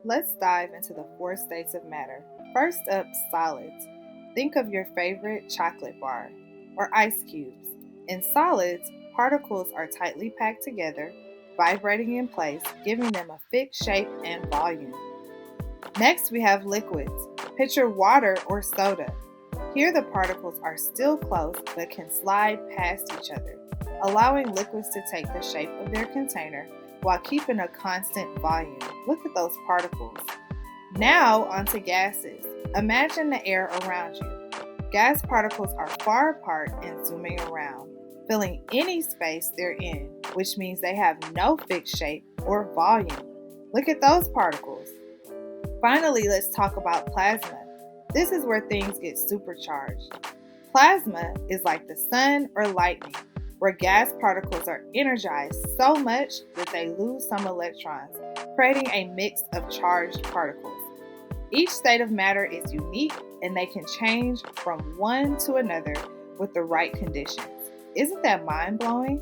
Let's dive into the four states of matter. First up, solids. Think of your favorite chocolate bar or ice cubes. In solids, particles are tightly packed together, vibrating in place, giving them a fixed shape and volume. Next, we have liquids. Picture water or soda. Here, the particles are still close but can slide past each other, allowing liquids to take the shape of their container while keeping a constant volume. Look at those particles. Now, onto gases. Imagine the air around you. Gas particles are far apart and zooming around, filling any space they're in, which means they have no fixed shape or volume. Look at those particles. Finally, let's talk about plasma. This is where things get supercharged. Plasma is like the sun or lightning, where gas particles are energized so much that they lose some electrons, creating a mix of charged particles. Each state of matter is unique and they can change from one to another with the right conditions. Isn't that mind blowing?